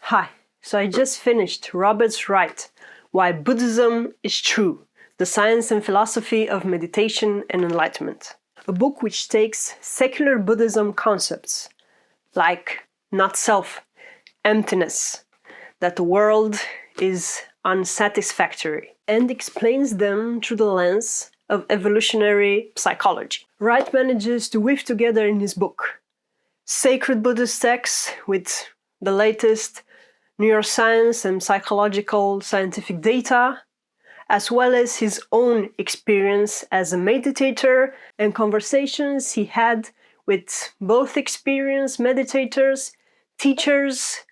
Hi, so I just finished Robert Wright, Why Buddhism is True, The Science and Philosophy of Meditation and Enlightenment. A book which takes secular Buddhism concepts, like not self, emptiness, that the world is unsatisfactory, and explains them through the lens of evolutionary psychology. Wright manages to weave together in his book sacred Buddhist texts with the latest neuroscience and psychological scientific data, as well as his own experience as a meditator and conversations he had with both experienced meditators, teachers,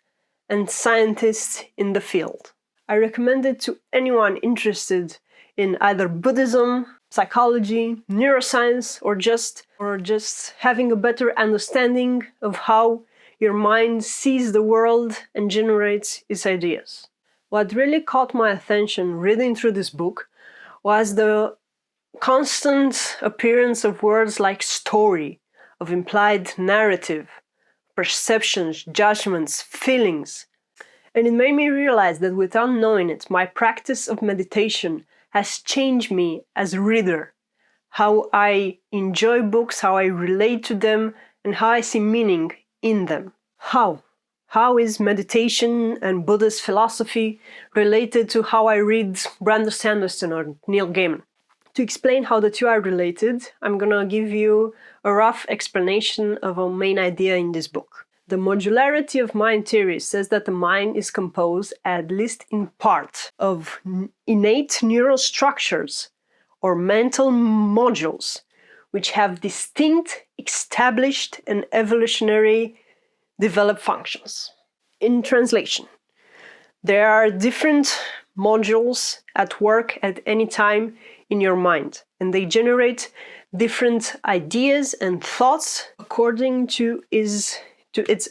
and scientists in the field. I recommend it to anyone interested in either Buddhism, psychology, neuroscience, or just having a better understanding of how your mind sees the world and generates its ideas. What really caught my attention reading through this book was the constant appearance of words like story, of implied narrative, perceptions, judgments, feelings. And it made me realize that without knowing it, my practice of meditation has changed me as a reader, how I enjoy books, how I relate to them, and how I see meaning in them. How? How is meditation and Buddhist philosophy related to how I read Brandon Sanderson or Neil Gaiman? To explain how the two are related, I'm gonna give you a rough explanation of a main idea in this book. The modularity of mind theory says that the mind is composed, at least in part, of innate neural structures or mental modules, which have distinct, established, and evolutionary developed functions. In translation, there are different modules at work at any time in your mind, and they generate different ideas and thoughts according to its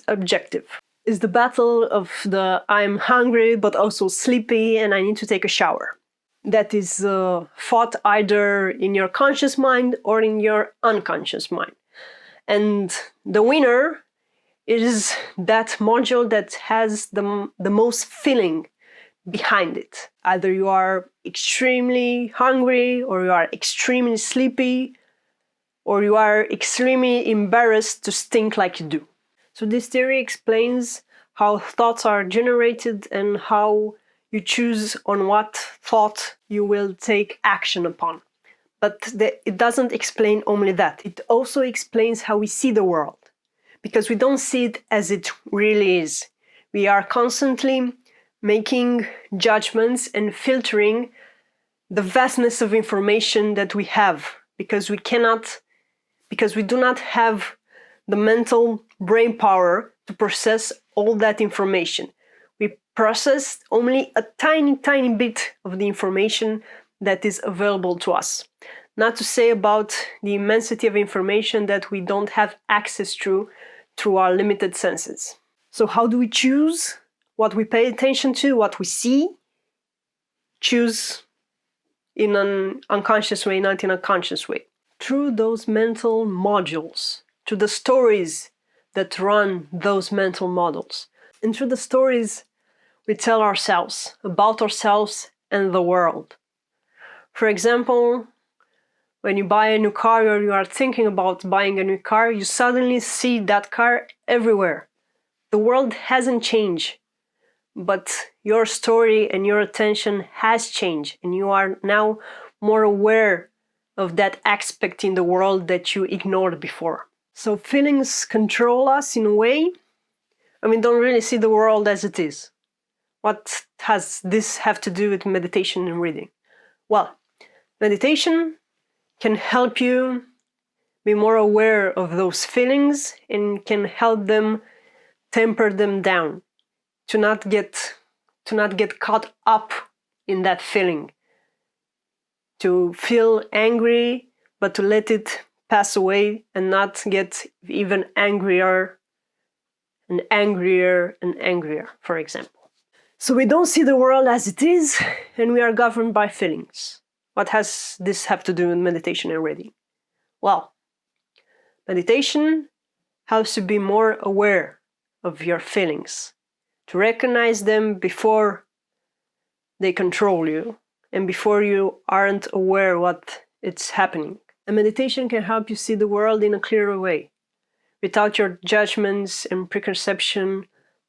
objective. It's the battle of the I'm hungry but also sleepy and I need to take a shower. That is fought either in your conscious mind or in your unconscious mind. And the winner is that module that has the most feeling behind it. Either you are extremely hungry, or you are extremely sleepy, or you are extremely embarrassed to think like you do. So this theory explains how thoughts are generated and how you choose on what thought you will take action upon. But it doesn't explain only that. It also explains how we see the world, because we don't see it as it really is. We are constantly making judgments and filtering the vastness of information that we have, because we do not have the mental brain power to process all that information. We process only a tiny, tiny bit of the information that is available to us. Not to say about the immensity of information that we don't have access to through our limited senses. So how do we choose what we pay attention to, what we see? Choose in an unconscious way, not in a conscious way. Through those mental modules, through the stories that run those mental models. And through the stories we tell ourselves about ourselves and the world. For example, when you buy a new car or you are thinking about buying a new car, you suddenly see that car everywhere. The world hasn't changed, but your story and your attention has changed, and you are now more aware of that aspect in the world that you ignored before. So feelings control us in a way, and we don't really see the world as it is. What has this have to do with meditation and reading? Well, meditation can help you be more aware of those feelings and can help them temper them down, to not get caught up in that feeling, to feel angry but to let it pass away and not get even angrier and angrier and angrier, for example. So we don't see the world as it is, and we are governed by feelings. What has this have to do with meditation and reading? Well, meditation helps you be more aware of your feelings, to recognize them before they control you and before you aren't aware what it's happening. And meditation can help you see the world in a clearer way, without your judgments and preconception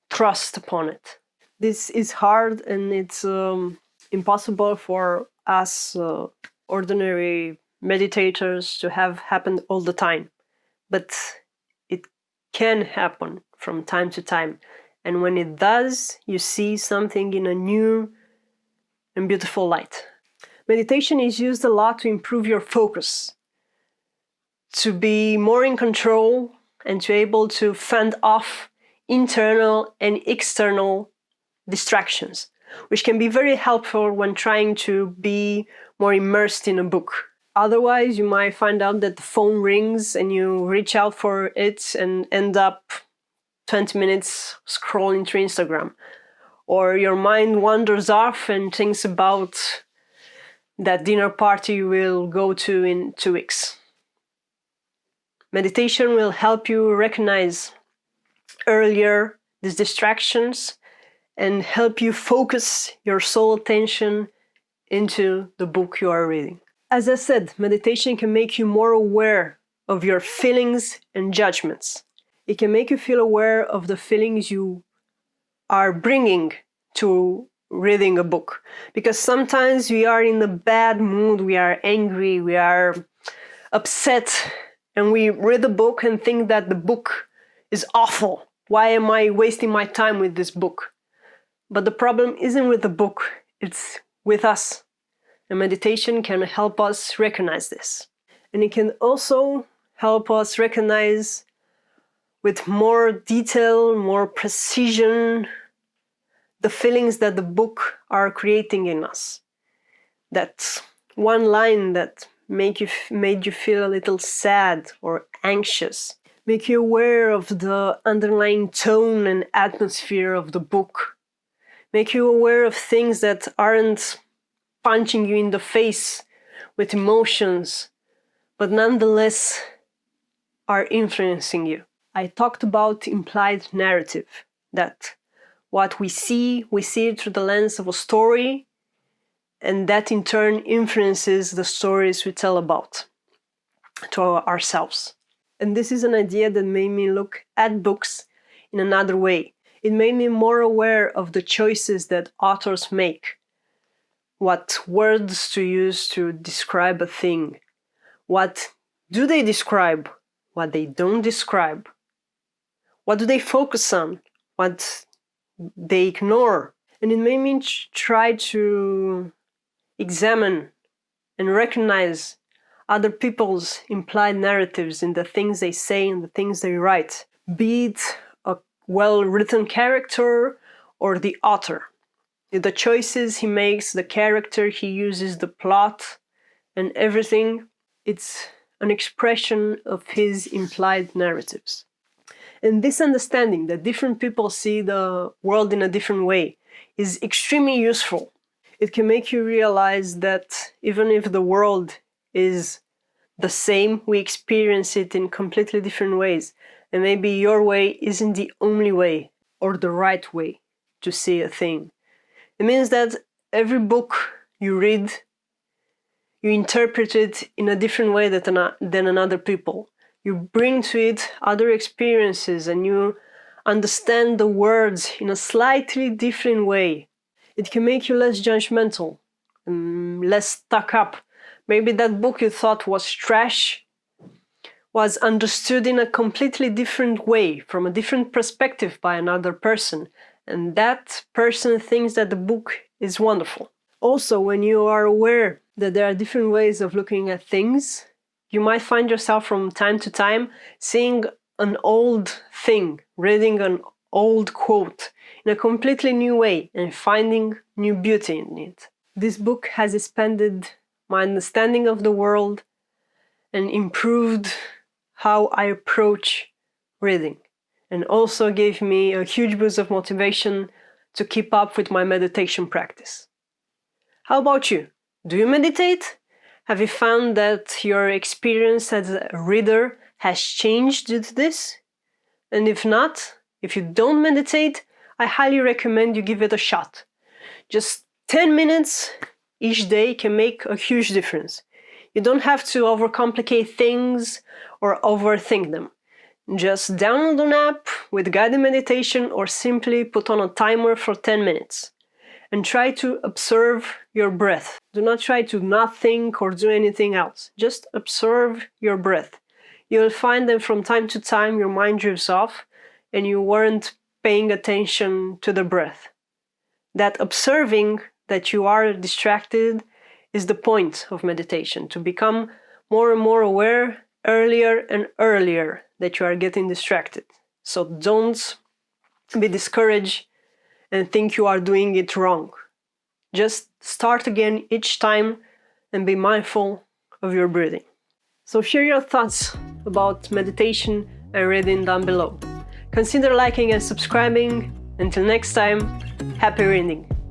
thrust upon it. This is hard, and it's impossible for us ordinary meditators to have happened all the time. But it can happen from time to time. And when it does, you see something in a new and beautiful light. Meditation is used a lot to improve your focus, to be more in control, and to be able to fend off internal and external distractions, which can be very helpful when trying to be more immersed in a book. Otherwise, you might find out that the phone rings and you reach out for it and end up 20 minutes scrolling through Instagram. Or your mind wanders off and thinks about that dinner party you will go to in 2 weeks. Meditation will help you recognize earlier these distractions and help you focus your soul attention into the book you are reading. As I said, meditation can make you more aware of your feelings and judgments. It can make you feel aware of the feelings you are bringing to reading a book. Because sometimes we are in a bad mood, we are angry, we are upset, and we read a book and think that the book is awful. Why am I wasting my time with this book? But the problem isn't with the book, it's with us. And meditation can help us recognize this. And it can also help us recognize with more detail, more precision, the feelings that the book are creating in us. That one line that made you feel a little sad or anxious, make you aware of the underlying tone and atmosphere of the book, make you aware of things that aren't punching you in the face with emotions, but nonetheless are influencing you. I talked about implied narrative, that what we see it through the lens of a story, and that in turn influences the stories we tell about to ourselves. And this is an idea that made me look at books in another way. It made me more aware of the choices that authors make, what words to use to describe a thing, what do they describe, what they don't describe, what do they focus on, what they ignore. And it made me try to examine and recognize other people's implied narratives in the things they say and the things they write, be it a well-written character or the author. The choices he makes, the character he uses, the plot, and everything, it's an expression of his implied narratives. And this understanding that different people see the world in a different way is extremely useful. It can make you realize that even if the world is the same, we experience it in completely different ways. And maybe your way isn't the only way or the right way to see a thing. It means that every book you read, you interpret it in a different way than another people. You bring to it other experiences and you understand the words in a slightly different way. It can make you less judgmental and less stuck up. Maybe that book you thought was trash was understood in a completely different way, from a different perspective by another person. And that person thinks that the book is wonderful. Also, when you are aware that there are different ways of looking at things, you might find yourself from time to time seeing an old thing, reading an old quote in a completely new way and finding new beauty in it. This book has expanded my understanding of the world and improved how I approach reading, and also gave me a huge boost of motivation to keep up with my meditation practice. How about you? Do you meditate? Have you found that your experience as a reader has changed due to this? And if not, if you don't meditate, I highly recommend you give it a shot. Just 10 minutes each day can make a huge difference. You don't have to overcomplicate things or overthink them. Just download an app with guided meditation or simply put on a timer for 10 minutes. And try to observe your breath. Do not try to not think or do anything else. Just observe your breath. You will find that from time to time your mind drifts off and you weren't paying attention to the breath. That observing that you are distracted is the point of meditation, to become more and more aware earlier and earlier that you are getting distracted. So don't be discouraged and think you are doing it wrong. Just start again each time and be mindful of your breathing. So share your thoughts about meditation and reading down below. Consider liking and subscribing. Until next time, happy reading!